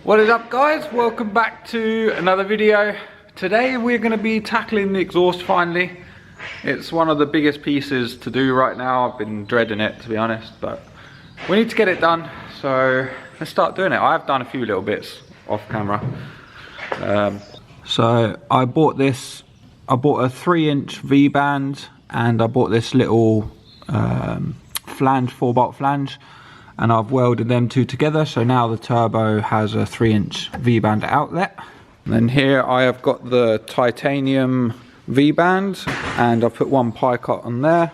What is up, guys? Welcome back to another video. Today we're going to be tackling the exhaust finally. It's one of the biggest pieces to do right now. I've been dreading it, to be honest, but we need to get it done, so let's start doing it. I've done a few little bits off camera. So I bought this, I bought a 3-inch V-band, and I bought this little flange, 4-bolt flange, and I've welded them two together, so now the turbo has a 3-inch V-band outlet. And then here I have got the titanium V-band, and I've put one pie cut on there.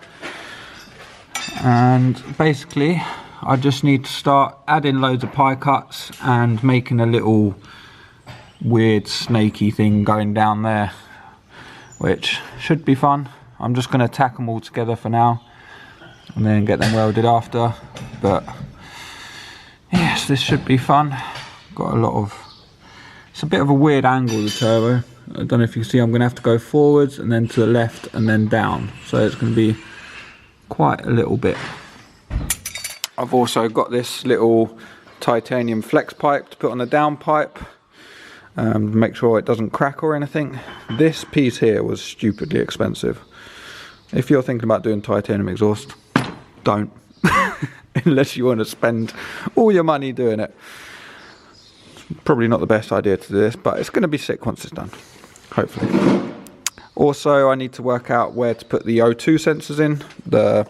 And basically I just need to start adding loads of pie cuts and making a little weird snaky thing going down there, which should be fun. I'm just going to tack them all together for now and then get them welded after, but yes, this should be fun. Got a lot of, it's a bit of a weird angle, the turbo. I don't know if you can see, I'm going to have to go forwards and then to the left and then down, so it's going to be quite a little bit. I've also got this little titanium flex pipe to put on the downpipe, make sure it doesn't crack or anything. This piece here was stupidly expensive. If you're thinking about doing titanium exhaust, don't. Unless you want to spend all your money doing it. Probably not the best idea to do this, but it's going to be sick once it's done, hopefully. Also, I need to work out where to put the O2 sensors in, the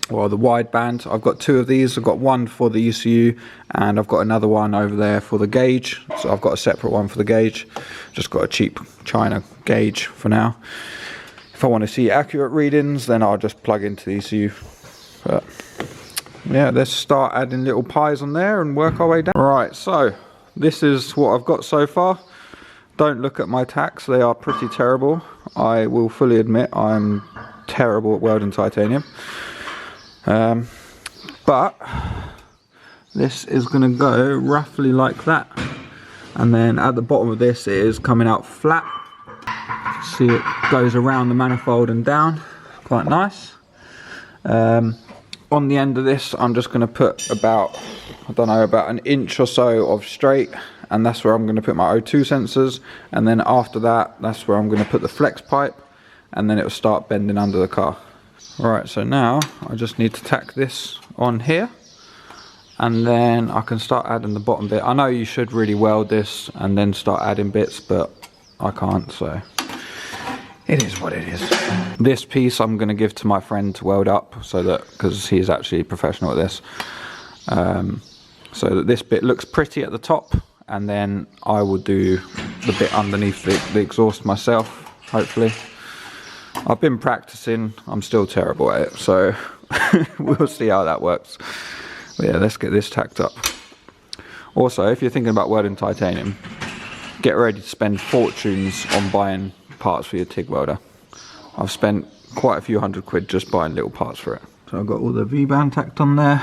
wideband. I've got two of these. I've got one for the ECU, and I've got another one over there for the gauge. So I've got a separate one for the gauge. Just got a cheap China gauge for now. If I want to see accurate readings, then I'll just plug into the ECU. But yeah, let's start adding little pies on there and work our way down. Right, so this is what I've got so far. Don't look at my tacks, they are pretty terrible. I will fully admit I'm terrible at welding titanium. But this is going to go roughly like that. And then at the bottom of this it is coming out flat. See, it goes around the manifold and down. Quite nice. On the end of this I'm just going to put about, I don't know, about an inch or so of straight, and that's where I'm going to put my O2 sensors, and then after that, that's where I'm going to put the flex pipe, and then it will start bending under the car. Alright, so now I just need to tack this on here, and then I can start adding the bottom bit. I know you should really weld this and then start adding bits, but I can't, so it is what it is. This piece I'm going to give to my friend to weld up, so that, because he's actually professional at this, so that this bit looks pretty at the top, and then I will do the bit underneath the exhaust myself, hopefully. I've been practicing, I'm still terrible at it, so we'll see how that works. But yeah, let's get this tacked up. Also, if you're thinking about welding titanium, get ready to spend fortunes on buying parts for your TIG welder. I've spent quite a few £100 just buying little parts for it. So I've got all the V-band tacked on there.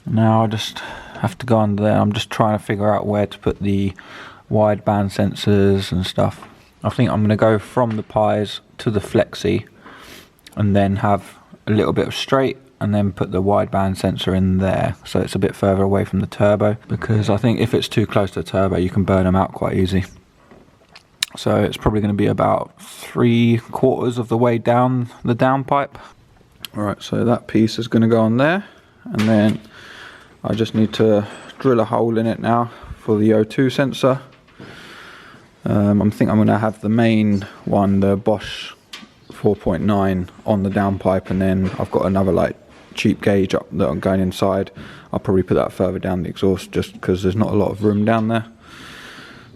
Now I just have to go under there. I'm just trying to figure out where to put the wideband sensors and stuff. I think I'm going to go from the pies to the flexi and then have a little bit of straight and then put the wideband sensor in there, so it's a bit further away from the turbo, because I think if it's too close to the turbo you can burn them out quite easy. So it's probably going to be about 3/4 of the way down the downpipe. Alright, so that piece is going to go on there, and then I just need to drill a hole in it now for the O2 sensor. I think I'm going to have the main one, the Bosch 4.9, on the downpipe, and then I've got another like cheap gauge up that I'm going inside. I'll probably put that further down the exhaust just because there's not a lot of room down there.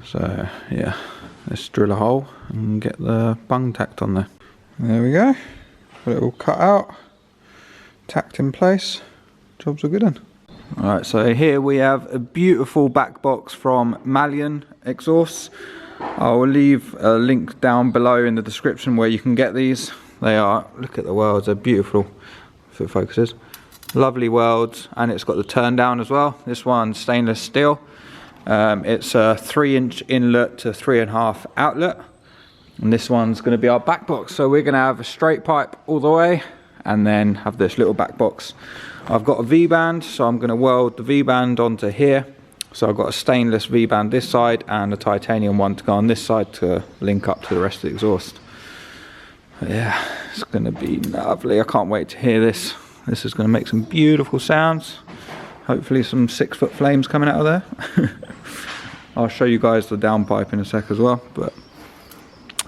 So yeah, let's drill a hole and get the bung tacked on there. There we go. Got it all cut out, tacked in place. Job's a good one. Alright, so here we have a beautiful back box from Malian Exhausts. I will leave a link down below in the description where you can get these. They are, look at the welds, they're beautiful, if it focuses. Lovely welds, and it's got the turn down as well. This one's stainless steel. It's a 3-inch inlet to 3.5 outlet. And this one's going to be our back box. So we're going to have a straight pipe all the way, and then have this little back box. I've got a V-band, so I'm going to weld the V-band onto here, So I've got a stainless V-band this side and a titanium one to go on this side to link up to the rest of the exhaust. But yeah, it's going to be lovely. I can't wait to hear this. This is going to make some beautiful sounds. Hopefully some 6-foot flames coming out of there. I'll show you guys the downpipe in a sec as well. But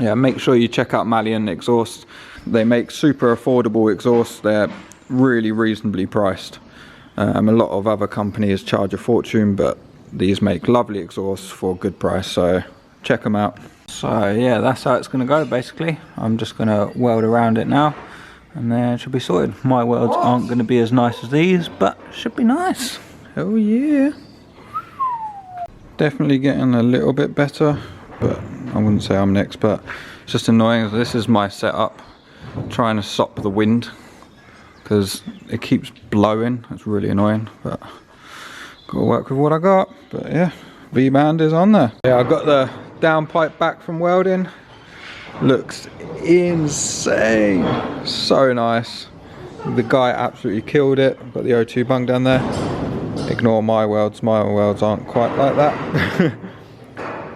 yeah, make sure you check out Malian exhausts. They make super affordable exhausts. They're really reasonably priced. A lot of other companies charge a fortune, but these make lovely exhausts for a good price, so check them out. So yeah, that's how it's going to go basically. I'm just going to weld around it now and then it should be sorted. My welds aren't going to be as nice as these, but should be nice. Oh yeah. Definitely getting a little bit better, but I wouldn't say I'm an expert. It's just annoying. This is my setup, trying to stop the wind because it keeps blowing. It's really annoying, but gotta work with what I got. But yeah, V-band is on there. Yeah, I got the downpipe back from welding. Looks insane, so nice. The guy absolutely killed it. Got the O2 bung down there. Ignore my welds aren't quite like that.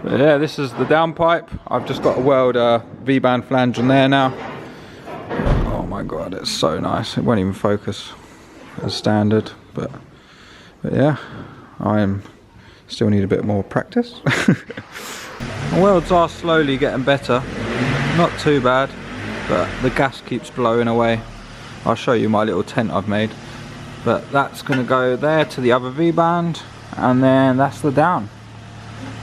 But yeah, this is the downpipe. I've just got to weld a V-band flange on there now. Oh my god, it's so nice. It won't even focus as standard, but yeah, I still need a bit more practice. The welds are slowly getting better, not too bad, but the gas keeps blowing away. I'll show you my little tent I've made, but that's going to go there to the other V-band, and then that's the down.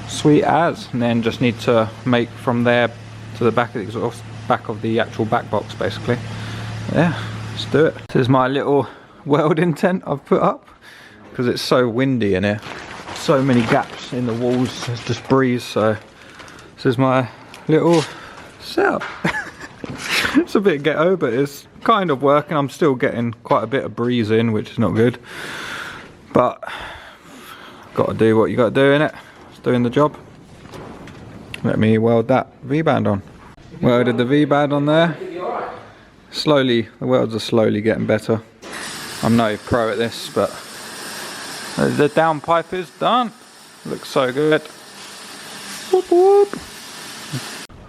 Sweet as. And then just need to make from there to the back of the exhaust, back of the actual back box basically. Yeah, let's do it. This is my little welding tent I've put up because it's so windy in here. So many gaps in the walls, it's just breeze. So this is my little setup. It's a bit ghetto, but it's kind of working. I'm still getting quite a bit of breeze in, which is not good, but got to do what you got to do in it. It's doing the job. Let me weld that V-band on. Welded the V-band on there. Slowly, the welds are slowly getting better. I'm no pro at this, but the downpipe is done. Looks so good. Whoop, whoop.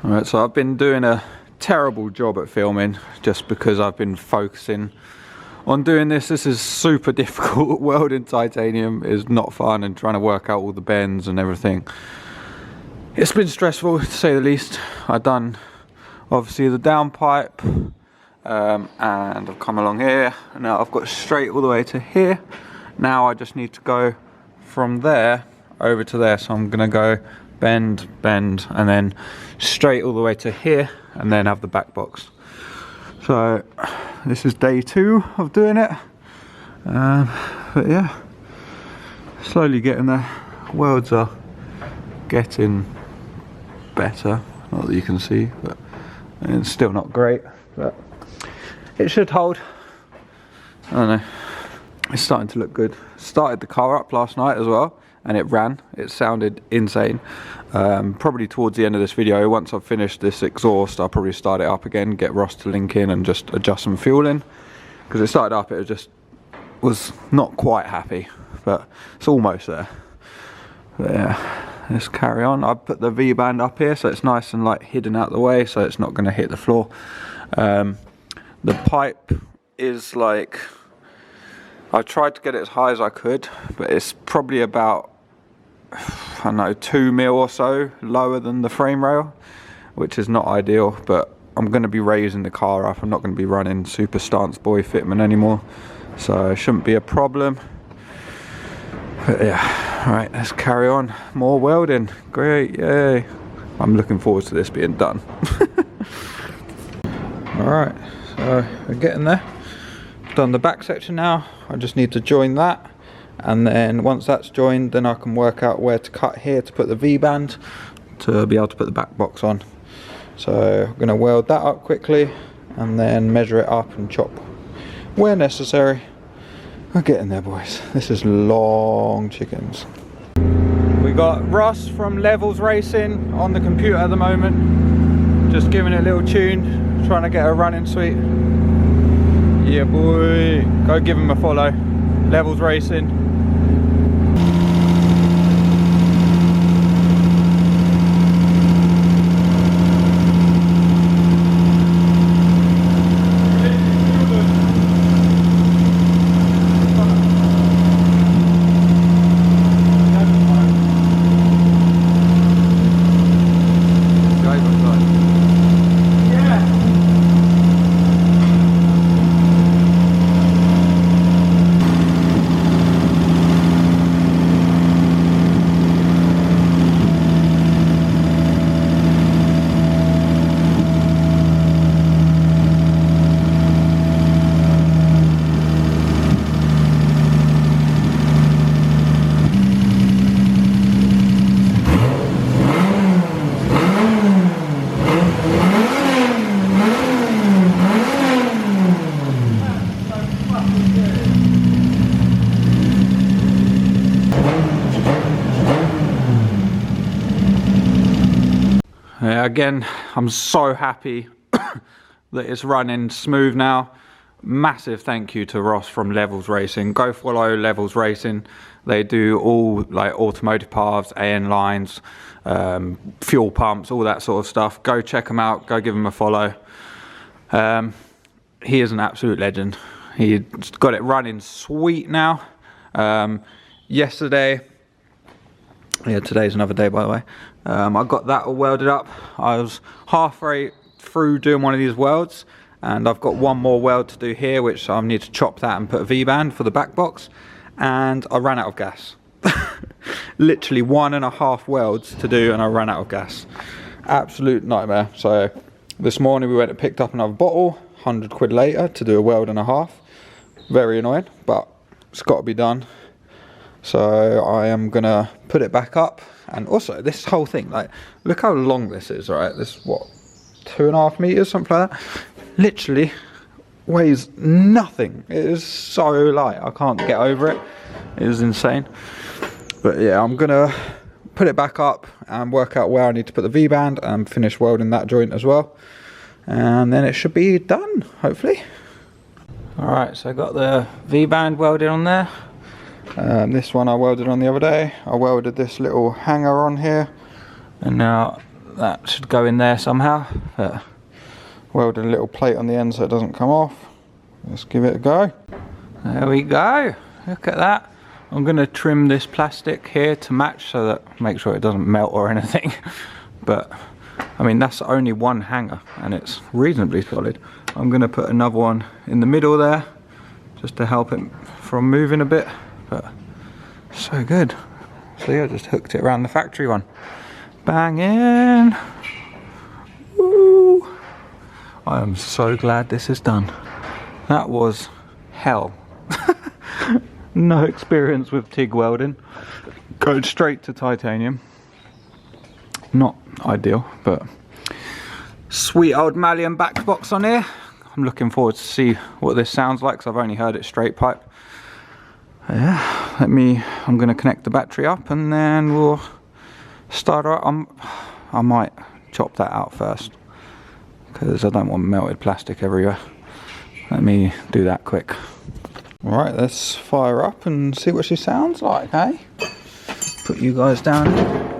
Alright, so I've been doing a terrible job at filming just because I've been focusing on doing this. This is super difficult. Welding titanium is not fun, and trying to work out all the bends and everything. It's been stressful to say the least. I've done obviously the downpipe, and I've come along here, and now I've got straight all the way to here. Now I just need to go from there over to there, so I'm gonna go bend, and then straight all the way to here, and then have the back box. So this is day 2 of doing it, but yeah, slowly getting there. Welds are getting better, not that you can see, but it's still not great, but it should hold. I don't know, it's starting to look good. Started the car up last night as well, and it ran. It sounded insane. Probably towards the end of this video, once I've finished this exhaust, I'll probably start it up again, get Ross to link in and just adjust some fuel in, because it started up, it just was not quite happy, but it's almost there. But yeah, let's carry on. I've put the V-band up here so it's nice and like hidden out the way, so it's not going to hit the floor. The pipe is like, I tried to get it as high as I could, but it's probably about, I don't know, 2 mil or so lower than the frame rail, which is not ideal, but I'm going to be raising the car up. I'm not going to be running super stance boy fitment anymore, so it shouldn't be a problem. But yeah, alright, let's carry on. More welding, great, yay. I'm looking forward to this being done. Alright, so we're getting there. Done the back section now. I just need to join that, and then once that's joined, then I can work out where to cut here to put the V-band to be able to put the back box on. So I'm going to weld that up quickly and then measure it up and chop where necessary. We're getting there, boys. This is long chickens. We got Ross from Levels Racing on the computer at the moment, just giving it a little tune, trying to get her running sweet. Yeah boy, go give him a follow. Levels Racing. Yeah, again, I'm so happy that it's running smooth now. Massive thank you to Ross from Levels Racing. Go follow Levels Racing. They do all like automotive paths, AN lines, fuel pumps, all that sort of stuff. Go check them out. Go give them a follow. He is an absolute legend. He got it running sweet now. Yesterday, yeah, today's another day by the way. I got that all welded up. I was halfway through doing one of these welds, and I've got one more weld to do here, which I need to chop that and put a V-band for the back box, and I ran out of gas. Literally 1.5 welds to do and I ran out of gas. Absolute nightmare. So this morning we went and picked up another bottle, 100 quid later, to do a weld and a half. Very annoying, but it's got to be done. So I am gonna put it back up. And also this whole thing, like, look how long this is, right? This is what, 2.5 meters, something like that. Literally weighs nothing. It is so light, I can't get over it. It is insane. But yeah, I'm gonna put it back up and work out where I need to put the V-band and finish welding that joint as well. And then it should be done, hopefully. Alright, so I got the V-band welded on there. This one I welded on the other day. I welded this little hanger on here, and now that should go in there somehow. But welded a little plate on the end so it doesn't come off. Let's give it a go. There we go. Look at that. I'm going to trim this plastic here to match so that make sure it doesn't melt or anything. But I mean, that's only one hanger and it's reasonably solid. I'm going to put another one in the middle there just to help it from moving a bit. But so good. So yeah, I just hooked it around the factory one. Bang in. Woo. I am so glad this is done. That was hell. No experience with TIG welding. Going straight to titanium. Not ideal, but sweet old Malian back box on here. I'm looking forward to see what this sounds like because I've only heard it straight pipe. Yeah, I'm going to connect the battery up and then we'll start her up. I might chop that out first because I don't want melted plastic everywhere. Let me do that quick. Alright, let's fire up and see what she sounds like, eh? Put you guys down here.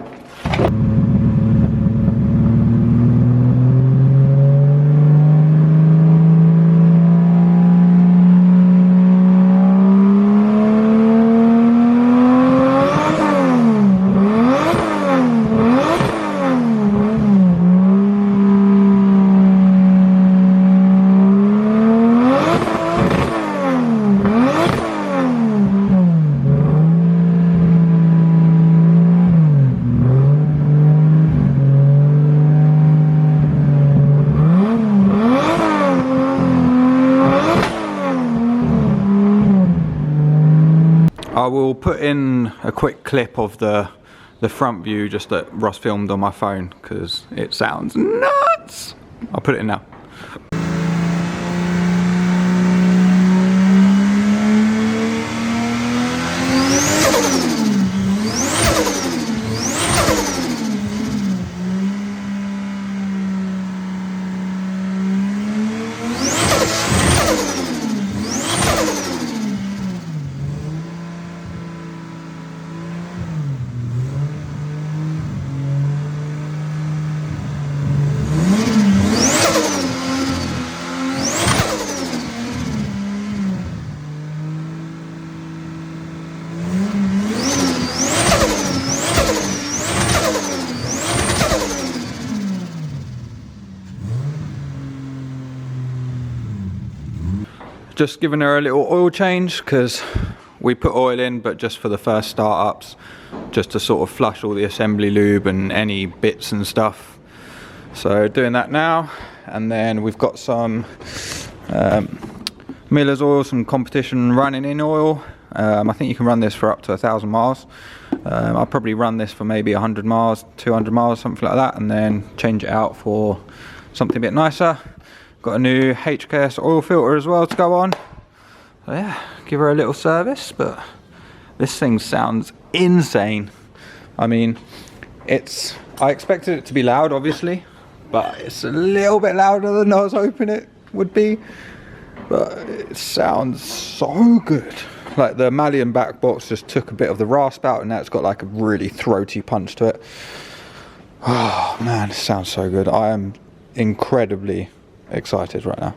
I will put in a quick clip of the front view just that Ross filmed on my phone because it sounds nuts. I'll put it in now. Just giving her a little oil change because we put oil in, but just for the first startups, just to sort of flush all the assembly lube and any bits and stuff. So doing that now, and then we've got some Miller's oil, some competition running in oil. I think you can run this for up to 1,000 miles. I'll probably run this for maybe 100 miles, 200 miles, something like that, and then change it out for something a bit nicer. Got a new HKS oil filter as well to go on. So yeah, give her a little service, but this thing sounds insane. I mean, I expected it to be loud, obviously, but it's a little bit louder than I was hoping it would be. But it sounds so good. Like the Malian back box just took a bit of the rasp out, and now it's got like a really throaty punch to it. Oh man, it sounds so good. I am incredibly excited right now.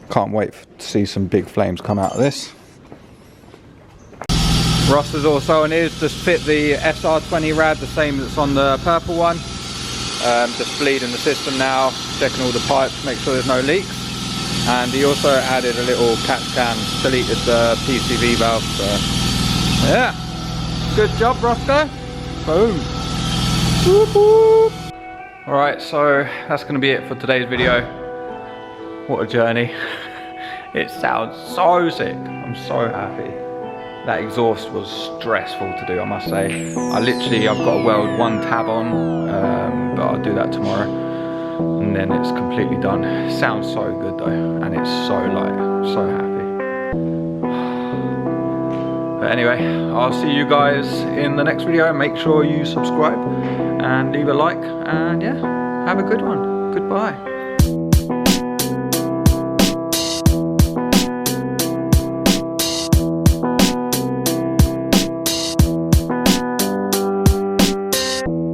Can't wait to see some big flames come out of this. Ross has also on his just fit the SR20 rad, the same that's on the purple one. Just bleeding the system now, checking all the pipes, make sure there's no leaks. And he also added a little catch can, deleted the PCV valve. So yeah, good job, Roscoe. Boom. Whoop, whoop. All right, so that's going to be it for today's video. What a journey. It sounds so sick. I'm so happy. That exhaust was stressful to do, I must say. I've got to weld one tab on, but I'll do that tomorrow. And then it's completely done. It sounds so good though, and it's so light. I'm so happy. But anyway, I'll see you guys in the next video. Make sure you subscribe and leave a like, and yeah, have a good one. Goodbye.